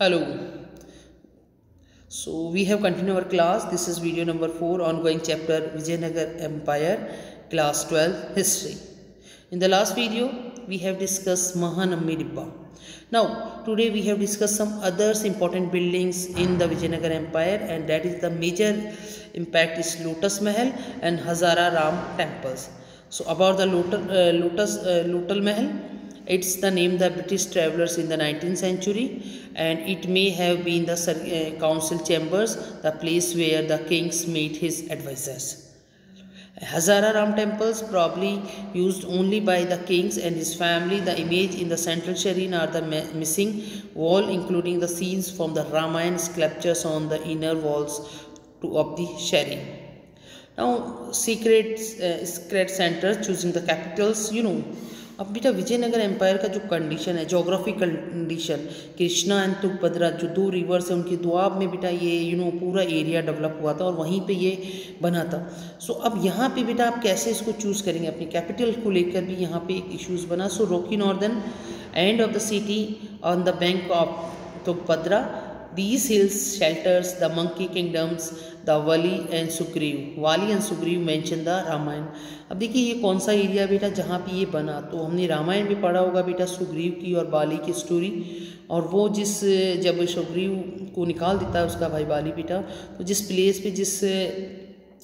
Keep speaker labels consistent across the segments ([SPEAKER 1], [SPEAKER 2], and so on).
[SPEAKER 1] Hello. So we have continued our class. This is video number 4, ongoing chapter Vijayanagar Empire, class 12 history. In the last video we have discussed Mahanammi Dibba. Now today we have discussed some others important buildings in the Vijayanagar Empire, and that is the major impact is Lotus Mahal and Hazara Ram temples. So about the Lotus Mahal, it's the name the British travelers in the 19th century, and it may have been the council chambers, the place where the kings meet his advisors. Hazara Ram temples probably used only by the kings and his family. The image in the central shrine are the missing wall, including the scenes from the Ramayana sculptures on the inner walls of the shrine. Now secret centers choosing the capitals, अब बेटा Vijayanagar empire का जो condition है, geography condition, Krishna and Tungabhadra जो दो reverse हैं उनके दुआब में बेटा ये पूरा एरिया डेवलप हुआ था और वहीं पे ये बना था. सो अब यहाँ पे बेटा आप कैसे इसको चूज़ करेंगे, अपनी कैपिटल को लेकर भी यहाँ पे एक इश्यूज़ बना. So rocky northern end of the city on the bank of Tungabhadra, these hills shelters the monkey kingdoms, the Wali and Sugriv mention the Ramayana. अब देखिए ये कौन सा एरिया बेटा जहाँ पे ये बना, तो हमने रामायण में पढ़ा होगा बेटा सुग्रीव की और बाली की स्टोरी, और वो जब सुग्रीव को निकाल देता है उसका भाई बाली बेटा, तो जिस प्लेस पे जिस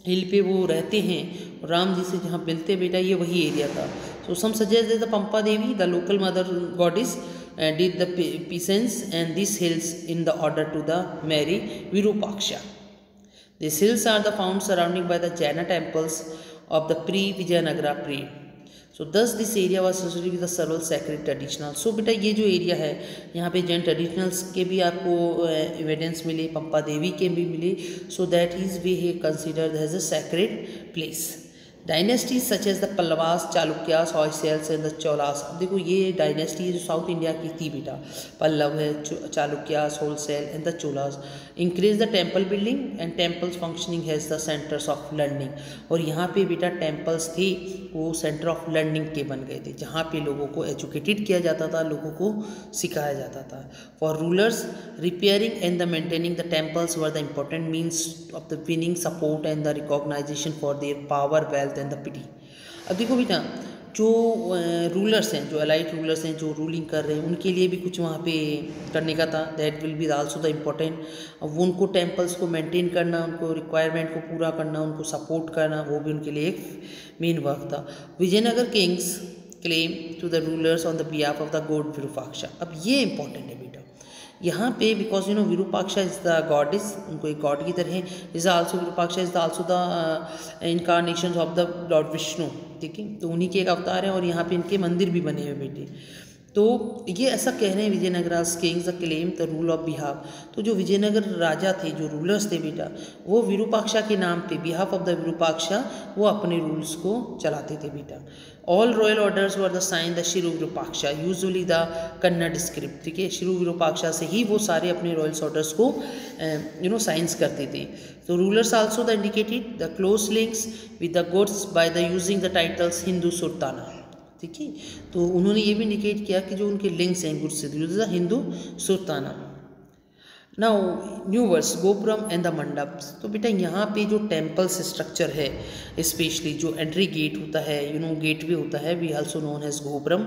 [SPEAKER 1] हिल पे वो रहते हैं राम जी से जहाँ मिलते बेटा, ये वही एरिया था. So some suggest the Pampa Devi, the local mother goddess, did the peasants and these hills in the order to the marry Virupaksha. These hills are the found surrounding by the Jaina temples of the pre-Vijayanagara period. So thus this area was associated with the several sacred traditional. So बेटा ये जो area है यहाँ पे Jain traditionals के भी आपको evidence मिले, पंपा देवी के भी मिले. सो दैट इज वी है considered as a sacred place. Dynasties such as the Pallavas, Chalukyas, Hoysalas and the Cholas. अब देखो ये डायनेस्टी है जो साउथ इंडिया की थी बेटा, पल्लव है, Chalukyas, wholesale and the Cholas. Increase the temple building and temples functioning has the centres of learning. और यहाँ पे बेटा टेम्पल्स थे वो सेंटर ऑफ लर्निंग के बन गए थे, जहाँ पे लोगों को एजुकेटेड किया जाता था, लोगों को सिखाया जाता था. For rulers repairing and the maintaining the temples were the important means of the winning support and the recognization for their power, wealth and the piety. अब देखो बेटा जो रूलर्स हैं, जो अलाइट रूलर्स हैं जो रूलिंग कर रहे हैं, उनके लिए भी कुछ वहाँ पे करने का था. That will be also the important. अब वो उनको टेम्पल्स को मेंटेन करना, उनको रिक्वायरमेंट को पूरा करना, उनको सपोर्ट करना, वो भी उनके लिए एक मेन वर्क था. Vijayanagara kings claim to the rulers on the behalf of the god Virupaksha. अब ये इंपॉर्टेंट है बेटा यहाँ पे, because Virupaksha is the goddess, उनको एक गॉड की तरह is also, Virupaksha is also the incarnation of the lord Vishnu. ठीक है, तो उन्हीं के एक अवतार हैं और यहाँ पे इनके मंदिर भी बने हुए बेटे. तो ये ऐसा कह रहे हैं Vijayanagaras kings the claim the rule of behalf. तो जो विजयनगर राजा थे, जो रूलर्स थे बेटा, वो विरूपाक्षा के नाम पे, बिहाफ ऑफ द विरूपाक्षा, वो अपने रूल्स को चलाते थे बेटा. All royal orders were the sign the Shri Virupaksha, usually the Kannada script. ठीक है, शिरु विरूपाक्षा से ही वो सारे अपने रॉयल्स ऑर्डर्स को साइंस करते थे. तो rulers also the indicated the close links with the gods by the using the titles Hindu Sultana. ठीक है, तो उन्होंने ये भी इंडिकेट किया कि जो उनके लिंक्स हैं गुड से Hindu Sultana. Now new words gopuram and the mandapa. तो बेटा यहाँ पे जो टेम्पल्स स्ट्रक्चर है, स्पेशली जो एंट्री गेट होता है, गेट वे होता है, we also known as gopuram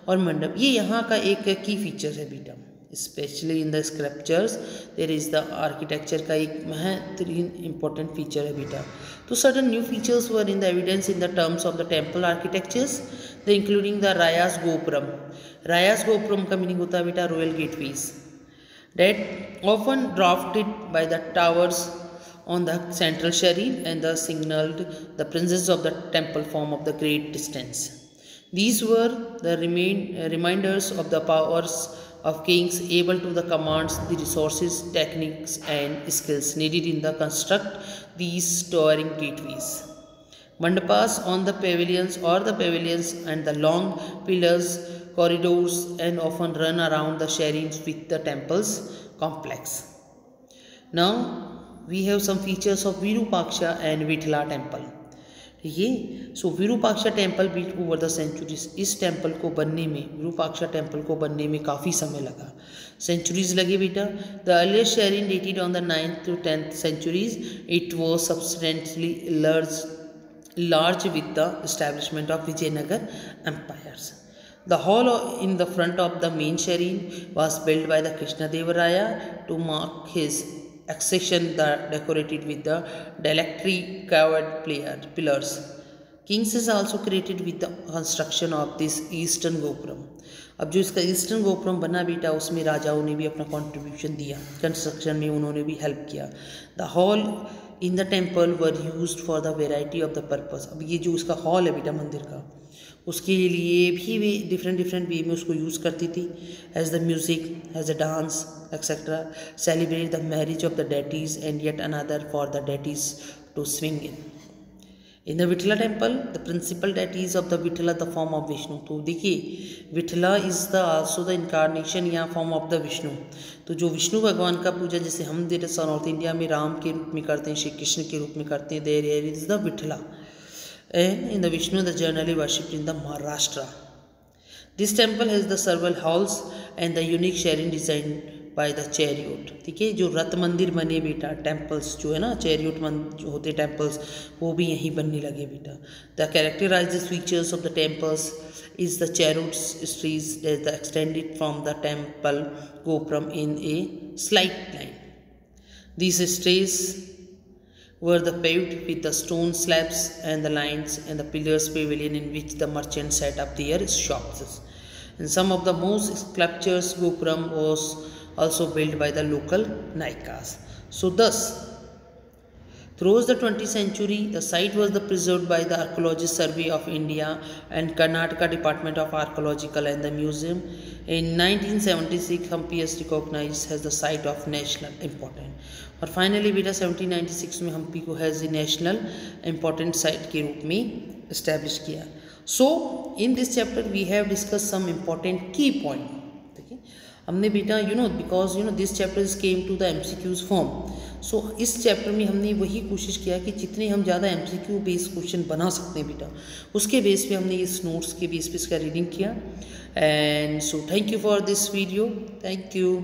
[SPEAKER 1] और मंडप, ये यहाँ का एक की फीचर है बेटा. Specially in the scriptures there is the architecture का एक महत्वपूर्ण इंपॉर्टेंट फीचर है बेटा. तो certain new features were in the evidence in the terms of the temple architectures, the including the Rayas gopuram. Rayas gopuram का मीनिंग होता है बेटा royal gateways, that often drafted by the towers on the central shrine and the signaled the presence of the temple form of the great distance. These were the reminders of the powers of kings, able to the commands the resources, techniques and skills needed in the construct these towering gateways. Mandapas on the pavilions and the long pillars, corridors and often run around the shrines with the temple's complex. Now we have some features of Virupaksha and Vithala temple. ये Virupaksha temple built over the centuries, इस temple को बनने में, Virupaksha temple को बनने में काफ़ी समय लगा, सेंचुरीज लगे बेटा। The earliest shrine dated on the 9th to 10th centuries, it was substantially large with the establishment of Vijayanagar empires. The hall in the front of the main shrine was built by the Krishnadevaraya to mark his accession, decorated with the delicately carved pillars. Kings is also credited with the construction of this eastern gopuram. अब जो इसका eastern gopuram बना बेटा, उसमें राजाओं ने भी अपना कंट्रीब्यूशन दिया, कंस्ट्रक्शन में उन्होंने भी हेल्प किया। The hall in the temple were used for the variety of the purpose. अब ये जो उसका हॉल है बेटा मंदिर का, उसके लिए भी वे डिफरेंट वे में उसको यूज़ करती थी, as the music, as the dance etcetera, celebrate the marriage of the deities and yet another for the deities to swing in. In the Vitthala temple the principal deities of the Vitthala the form of Vishnu. तो देखिए Vitthala is the also the incarnation या form of the Vishnu. तो जो विष्णु भगवान का पूजा जैसे हम north India में राम के रूप में करते हैं, श्री कृष्ण के रूप में करते हैं, there is the Vitthala. And in the Vishnu the generally worshipped in the Maharashtra. This temple has the several halls and the unique shrine design by the chariot. ठीक है, जो रथ मंदिर बने बेटा, टेम्पल्स जो है ना, चैरियोट जो होते टेम्पल्स, वो भी यहीं बनने लगे बेटा। The characterise features of the temples is the chariot streets that the extended from the temple gopuram in a slight line. These streets were the paved with the stone slabs and the lines and the pillars pavilion in which the merchants set up their shops. And some of the most sculptures gopuram was also built by the local Naikas. So thus, throughout the 20th century, the site was preserved by the Archaeological Survey of India and Karnataka Department of Archaeological and the Museum. In 1976, Hampi is recognized as the site of national importance. और finally बेटा 1796 में हम्पी को has a national important site के रूप में establish किया। So in this chapter we have discuss some important key point. ठीक है, हमने बेटा because this chapter is came to the MCQs form. So इस चैप्टर में हमने वही कोशिश किया कि जितने हम ज़्यादा MCQ बेस्ड क्वेश्चन बना सकते हैं बेटा, उसके बेस पे हमने इस नोट्स के बेस पे इसका रीडिंग किया। And so thank you for this video, thank you.